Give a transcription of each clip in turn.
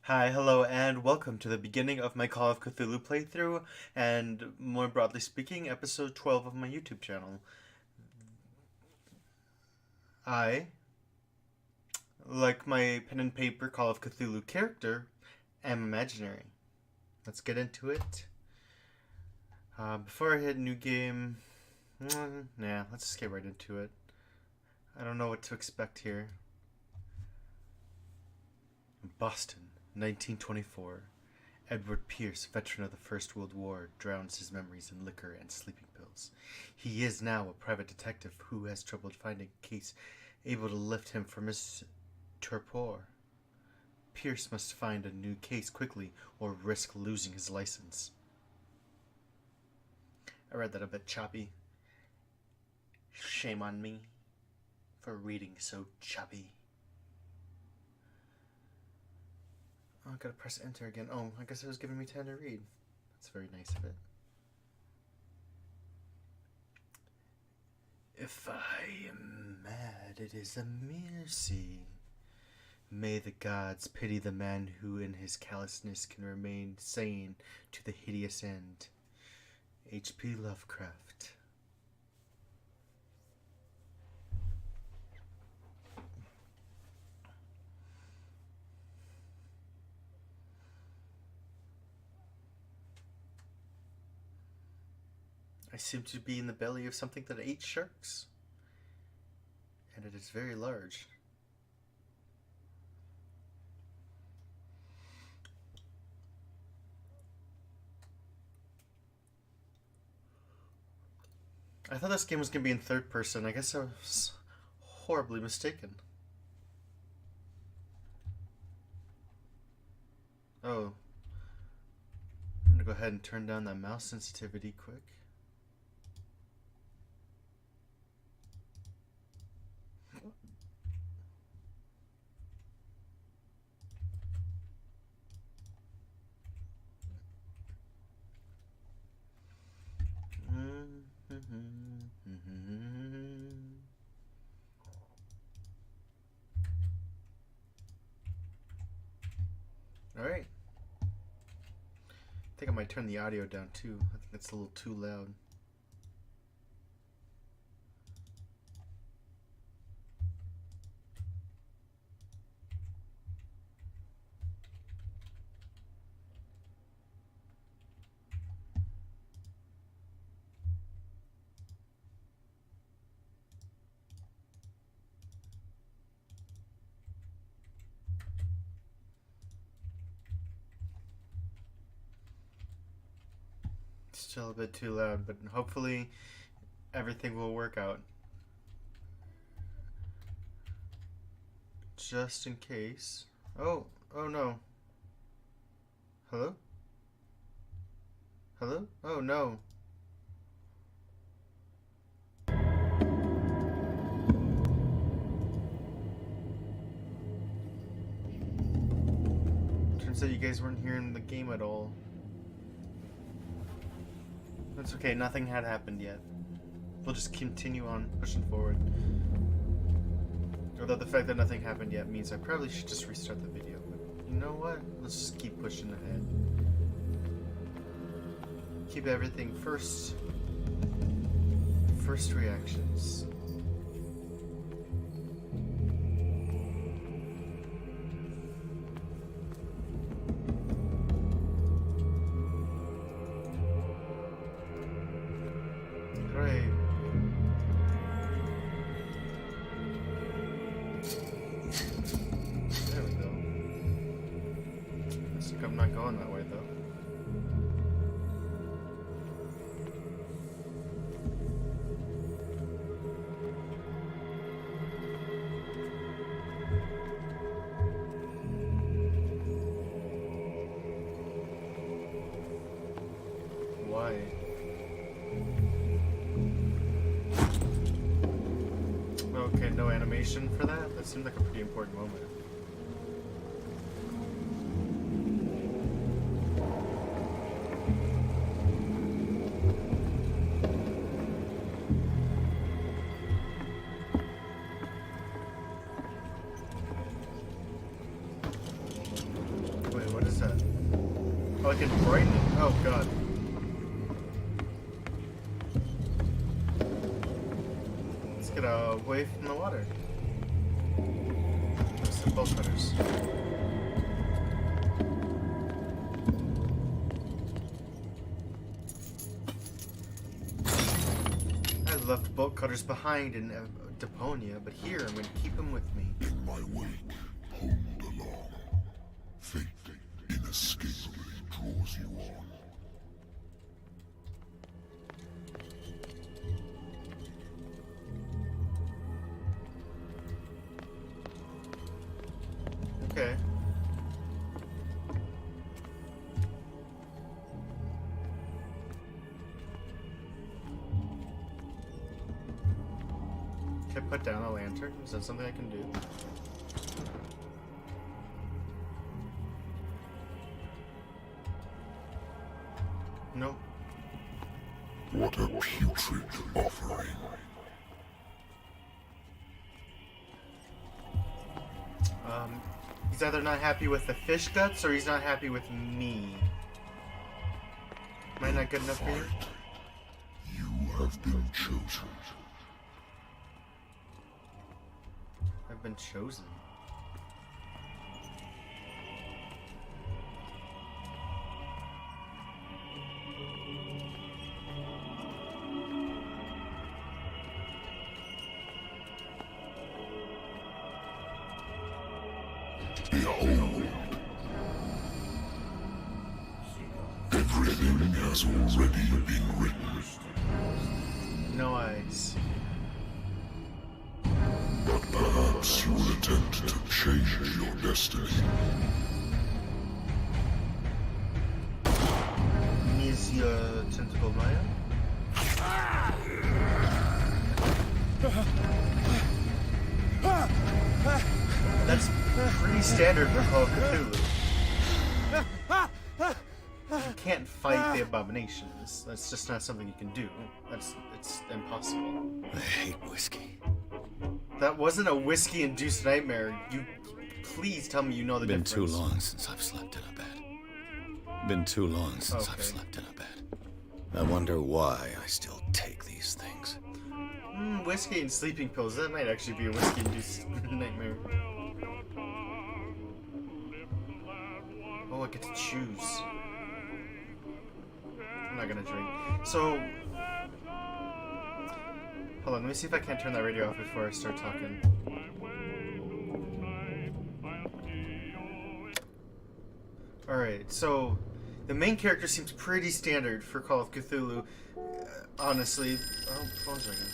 Hi, hello, and welcome to the beginning of my Call of Cthulhu playthrough, and more broadly speaking, episode 12 of my YouTube channel. I, like my pen and paper Call of Cthulhu character, am imaginary. Let's get into it. Before I hit new game, let's just get right into it. I don't know what to expect here. Boston, 1924. Edward Pierce, veteran of the First World War, drowns his memories in liquor and sleeping pills. He is now a private detective who has trouble finding a case able to lift him from his torpor. Pierce must find a new case quickly or risk losing his license. I read that a bit choppy. Shame on me for reading so choppy. Oh, I gotta press enter again. Oh, I guess it was giving me time to read. That's very nice of it. If I am mad, it is a mercy. May the gods pity the man who in his callousness can remain sane to the hideous end. H.P. Lovecraft. I seem to be in the belly of something that ate sharks. And it is very large. I thought this game was going to be in third person. I guess I was horribly mistaken. Oh. I'm going to go ahead and turn down that mouse sensitivity quick. Alright. I think I might turn the audio down too. I think that's a little too loud. Still a bit too loud, but hopefully everything will work out. Just in case. Oh no. Hello? Hello? Oh no. Turns out you guys weren't hearing the game at all. That's okay, nothing had happened yet. We'll just continue on pushing forward. Although the fact that nothing happened yet means I probably should just restart the video. But you know what? Let's just keep pushing ahead. Keep everything first. First reactions. Great. There we go. Looks like I'm not going that way though. Why? Okay, no animation for that? That seemed like a pretty important moment. Oh, I can brighten it. Oh, God. Let's get away from the water. There's some bolt cutters. I left bolt cutters behind in Deponia, but here I'm going to keep them with me. In my wake, pulled along. Fate inescapably draws you on. Okay. Can I put down a lantern? Is that something I can do? Nope. What a putrid offering. He's either not happy with the fish guts or he's not happy with me. Am I not good enough for you? You have been chosen. I've been chosen. Behold. Everything has already been written. No eyes. But perhaps you will attempt to change your destiny. Is your tentacle Maya? That's pretty standard for Call of Cthulhu. You can't fight the abominations. That's just not something you can do. It's impossible. I hate whiskey. That wasn't a whiskey-induced nightmare. You please tell me you know the difference. Been too long since I've slept in a bed. Been too long since I've slept in a bed. I wonder why I still take these things. Whiskey and sleeping pills. That might actually be a whiskey-induced nightmare. Oh, I get to choose. I'm not gonna drink. So, hold on. Let me see if I can't turn that radio off before I start talking. Alright, so the main character seems pretty standard for Call of Cthulhu. Honestly. Oh, phone's ringing.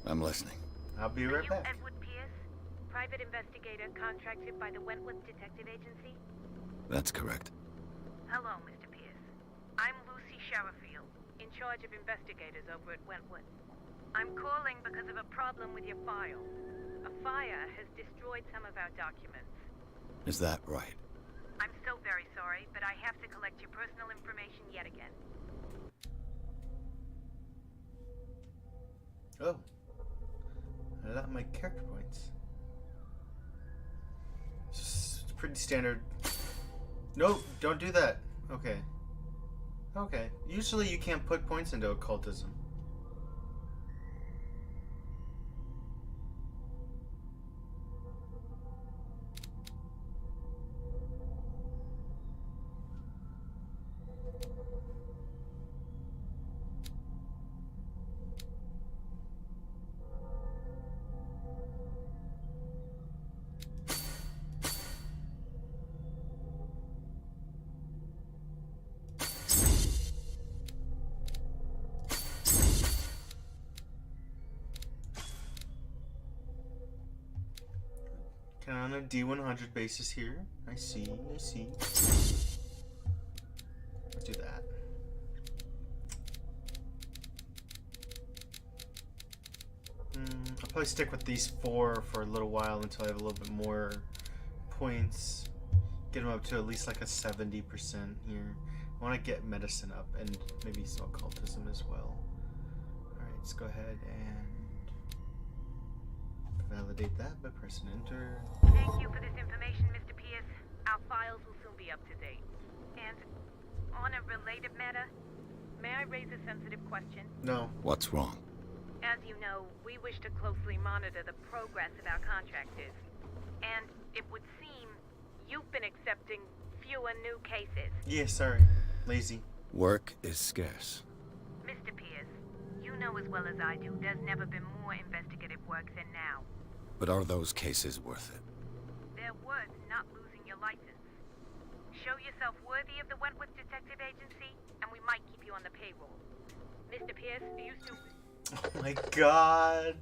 I'm listening. I'll be right back. Edward Pierce, private investigator contracted by the Wentworth Detective Agency? That's correct. Hello, Mr. Pierce. I'm Lucy Sherifield, in charge of investigators over at Wentworth. I'm calling because of a problem with your file. A fire has destroyed some of our documents. Is that right? I'm so very sorry, but I have to collect your personal information yet again. Oh. I got my character points. It's pretty standard. No, don't do that. Okay. Okay. Usually you can't put points into occultism. On a D100 basis here. I see. Let's do that. I'll probably stick with these 4 for a little while until I have a little bit more points. Get them up to at least like a 70% here. I want to get medicine up and maybe some occultism as well. Alright, let's go ahead and Validate that by pressing enter. Thank you for this information, Mr. Pierce. Our files will soon be up to date. And on a related matter, may I raise a sensitive question? No. What's wrong? As you know, we wish to closely monitor the progress of our contractors. And it would seem you've been accepting fewer new cases. Yeah, sorry. Lazy. Work is scarce. Mr. Pierce, you know as well as I do, there's never been more investigative work than now. But are those cases worth it? They're worth not losing your license. Show yourself worthy of the Wentworth Detective Agency, and we might keep you on the payroll. Mr. Pierce, are you still... Oh my god.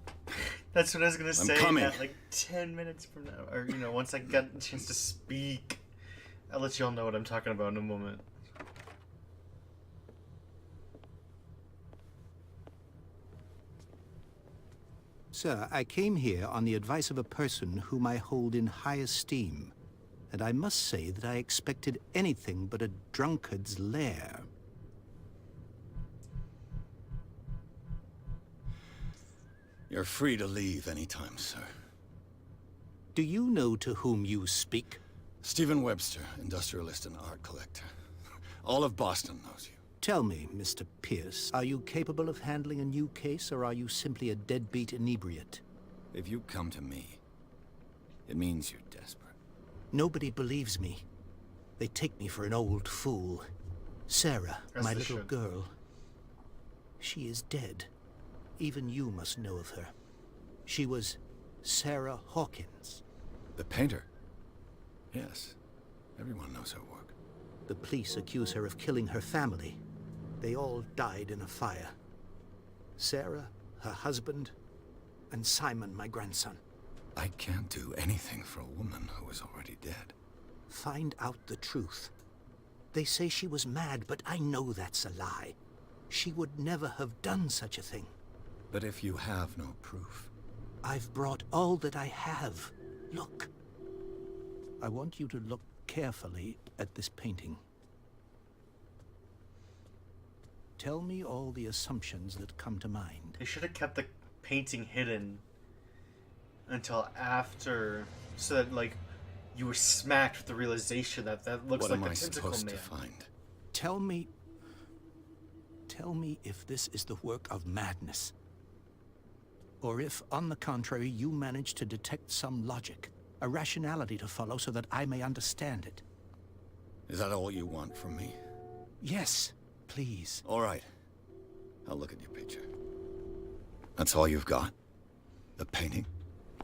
That's what I was gonna say coming. at like 10 minutes from now. Or, you know, once I get a chance to speak. I'll let you all know what I'm talking about in a moment. Sir, I came here on the advice of a person whom I hold in high esteem, and I must say that I expected anything but a drunkard's lair. You're free to leave anytime, sir. Do you know to whom you speak? Stephen Webster, industrialist and art collector. All of Boston knows you. Tell me, Mr. Pierce, are you capable of handling a new case, or are you simply a deadbeat inebriate? If you come to me, it means you're desperate. Nobody believes me. They take me for an old fool. Sarah, As my they little should. girl. She is dead. Even you must know of her. She was Sarah Hawkins. The painter? Yes. Everyone knows her work. The police accuse her of killing her family. They all died in a fire. Sarah, her husband, and Simon, my grandson. I can't do anything for a woman who is already dead. Find out the truth. They say she was mad, but I know that's a lie. She would never have done such a thing. But if you have no proof... I've brought all that I have. Look. I want you to look carefully at this painting. Tell me all the assumptions that come to mind. They should have kept the painting hidden until after, so that, like, you were smacked with the realization that that looks What like am the I tentacle supposed man. to find? Tell me if this is the work of madness. Or if, on the contrary, you manage to detect some logic, a rationality to follow so that I may understand it. Is that all you want from me? Yes, please. All right. I'll look at your picture. That's all you've got? The painting?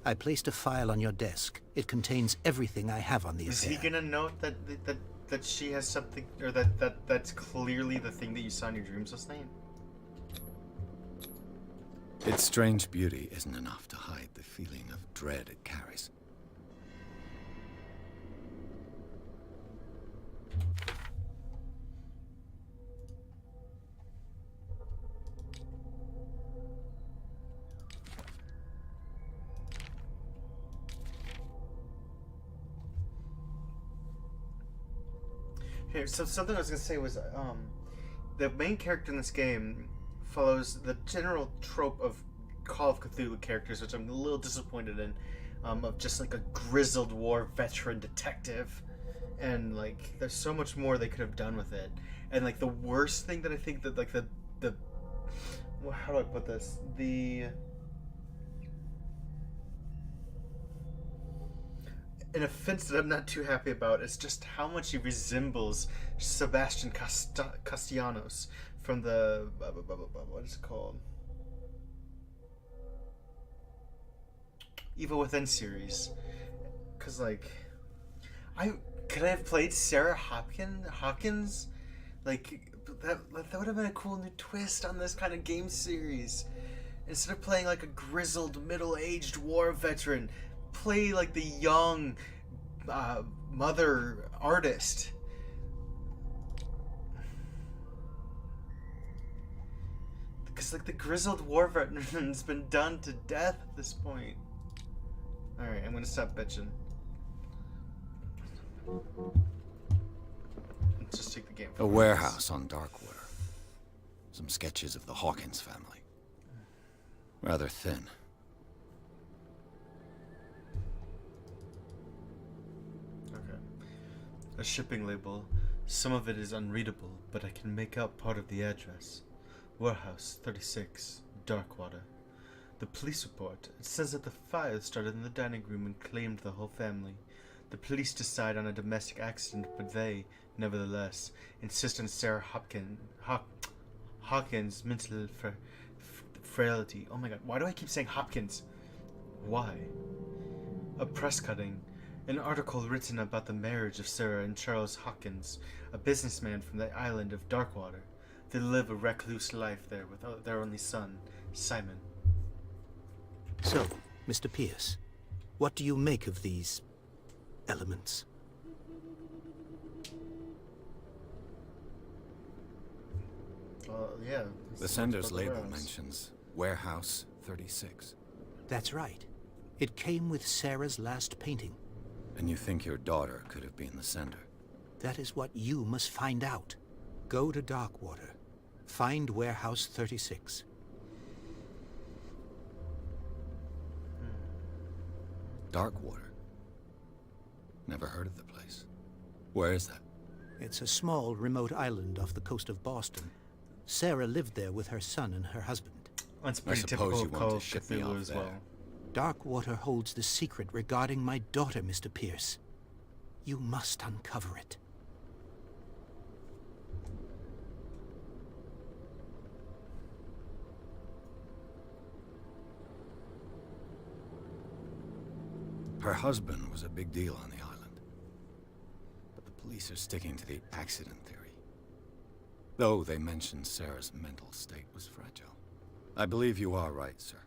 I placed a file on your desk. It contains everything I have on the Is affair. he gonna note that she has something, or that's clearly the thing that you saw in your dreams last night? Its strange beauty isn't enough to hide the feeling of dread it carries. Here, so something I was gonna say was, the main character in this game follows the general trope of Call of Cthulhu characters, which I'm a little disappointed in, of just like a grizzled war veteran detective, and like there's so much more they could have done with it. And like the worst thing that I think that like the well, how do I put this? An offense that I'm not too happy about is just how much he resembles Sebastian Castellanos from the what is it called? Evil Within series. Cause like, could I have played Sarah Hawkins? Like that would have been a cool new twist on this kind of game series. Instead of playing like a grizzled middle-aged war veteran, play like the young mother artist. Because like the grizzled war veteran's been done to death at this point. Alright, I'm gonna stop bitching. Let's just take the game. A warehouse on Darkwater. Some sketches of the Hawkins family. Rather thin. A shipping label. Some of it is unreadable, but I can make out part of the address. Warehouse 36, Darkwater. The police report. It says that the fire started in the dining room and claimed the whole family. The police decide on a domestic accident, but they, nevertheless, insist on Sarah Hawkins' mental frailty. Oh my god, why do I keep saying Hopkins? Why? A press cutting. An article written about the marriage of Sarah and Charles Hawkins, a businessman from the island of Darkwater. They live a recluse life there with their only son, Simon. So, Mr. Pierce, what do you make of these elements? Yeah. The sender's label mentions Warehouse 36. That's right. It came with Sarah's last painting. And you think your daughter could have been the sender? That is what you must find out. Go to Darkwater. Find Warehouse 36. Darkwater? Never heard of the place. Where is that? It's a small, remote island off the coast of Boston. Sarah lived there with her son and her husband. That's pretty suppose typical you of want Call to of ship me Cthulhu off as there. well. Darkwater holds the secret regarding my daughter, Mr. Pierce. You must uncover it. Her husband was a big deal on the island. But the police are sticking to the accident theory. Though they mentioned Sarah's mental state was fragile. I believe you are right, sir.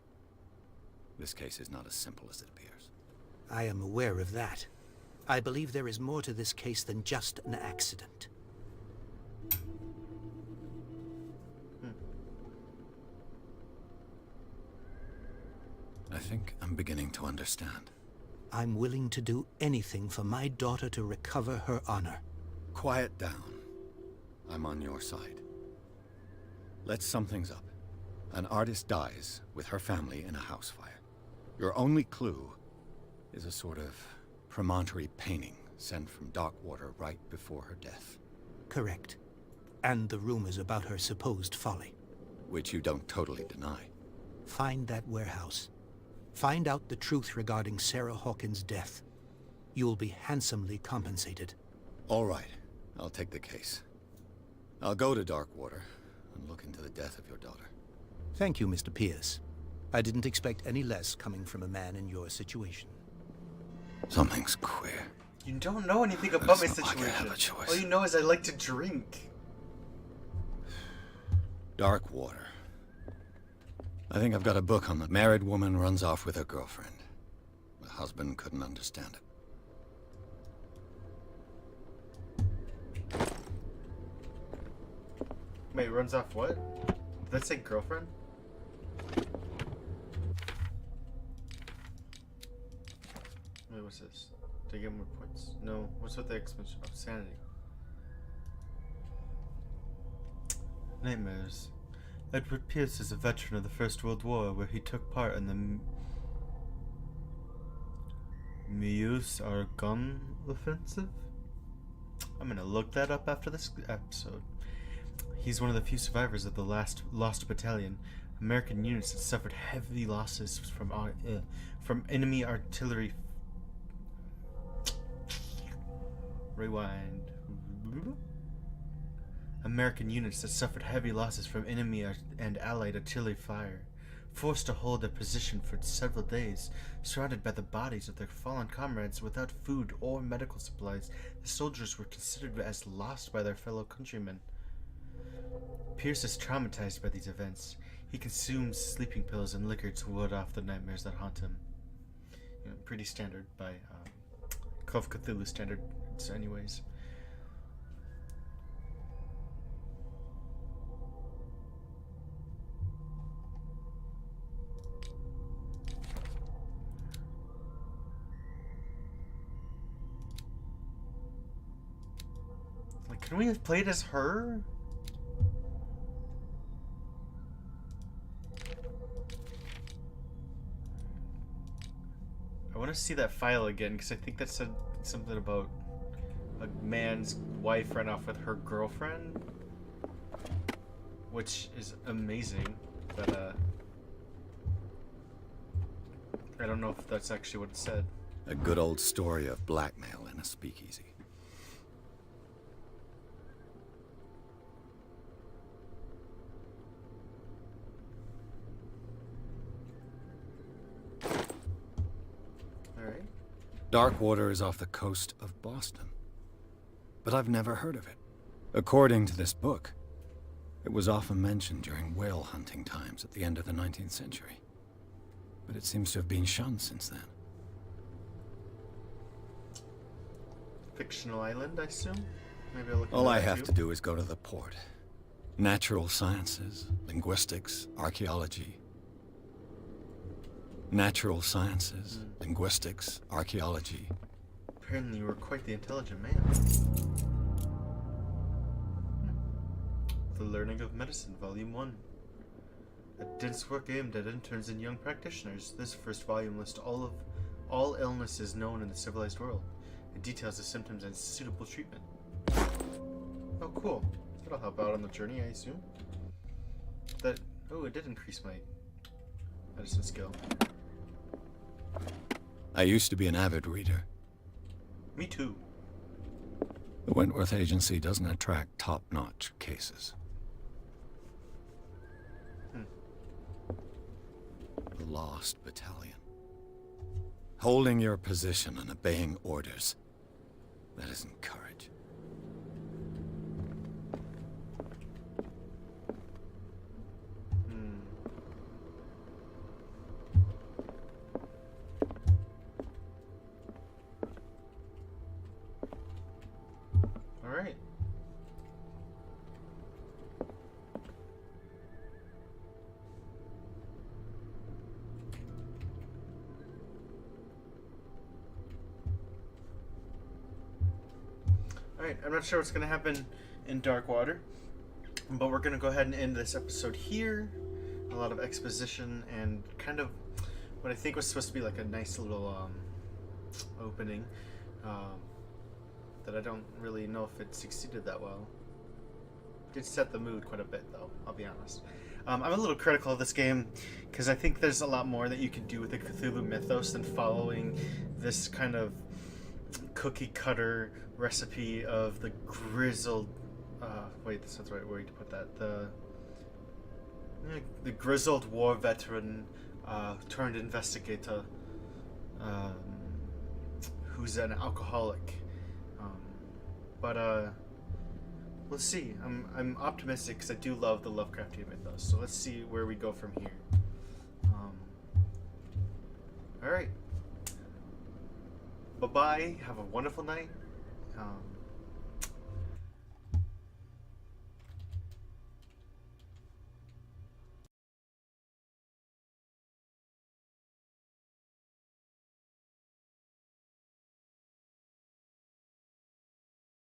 This case is not as simple as it appears. I am aware of that. I believe there is more to this case than just an accident. I think I'm beginning to understand. I'm willing to do anything for my daughter to recover her honor. Quiet down. I'm on your side. Let's sum things up. An artist dies with her family in a house fire. Your only clue is a sort of promontory painting sent from Darkwater right before her death. Correct. And the rumors about her supposed folly. Which you don't totally deny. Find that warehouse. Find out the truth regarding Sarah Hawkins' death. You'll be handsomely compensated. All right. I'll take the case. I'll go to Darkwater and look into the death of your daughter. Thank you, Mr. Pierce. I didn't expect any less coming from a man in your situation. Something's queer. You don't know anything about my It's not like I situation. have a choice. All you know is I like to drink. Darkwater. I think I've got a book on the married woman runs off with her girlfriend. The husband couldn't understand it. Wait, runs off what? Did that say girlfriend? Wait, what's this? Do I get more points? No. What's with the expansion of sanity? Nightmares. Edward Pierce is a veteran of the First World War, where he took part in the Meuse-Argonne offensive. I'm gonna look that up after this episode. He's one of the few survivors of the Lost Battalion, American units that suffered heavy losses from enemy artillery. Rewind. American units that suffered heavy losses from enemy and allied artillery fire. Forced to hold their position for several days, surrounded by the bodies of their fallen comrades without food or medical supplies, the soldiers were considered as lost by their fellow countrymen. Pierce is traumatized by these events. He consumes sleeping pills and liquor to ward off the nightmares that haunt him. You know, pretty standard by Call of Cthulhu standards anyways. Like, can we have played as her? I want to see that file again because I think that said something about a man's wife ran off with her girlfriend, which is amazing, but I don't know if that's actually what it said. A good old story of blackmail in a speakeasy. Alright. Darkwater is off the coast of Boston, but I've never heard of it. According to this book, it was often mentioned during whale hunting times at the end of the 19th century, but it seems to have been shunned since then. Fictional island, I assume? Maybe I'll look All into I that have too. to do is go to the port. Natural sciences, linguistics, archaeology. Natural sciences, linguistics, archaeology. Apparently you were quite the intelligent man. The Learning of Medicine, Volume 1. A dense work aimed at interns and young practitioners. This first volume lists all illnesses known in the civilized world. It details the symptoms and suitable treatment. Oh, cool. That'll help out on the journey, I assume. Oh, it did increase my medicine skill. I used to be an avid reader. Me too. The Wentworth Agency doesn't attract top-notch cases. The Lost Battalion. Holding your position and obeying orders. That isn't courage. Alright. Alright, I'm not sure what's going to happen in Darkwater, but we're going to go ahead and end this episode here. A lot of exposition and kind of what I think was supposed to be like a nice little opening that I don't really know if it succeeded that well. It did set the mood quite a bit, though, I'll be honest. I'm a little critical of this game because I think there's a lot more that you can do with the Cthulhu mythos than following this kind of cookie-cutter recipe of the grizzled... wait, that's not the right way to put that. The grizzled war veteran turned investigator who's an alcoholic. But let's see. I'm optimistic because I do love the Lovecraftian mythos. So let's see where we go from here. All right. Bye-bye. Have a wonderful night.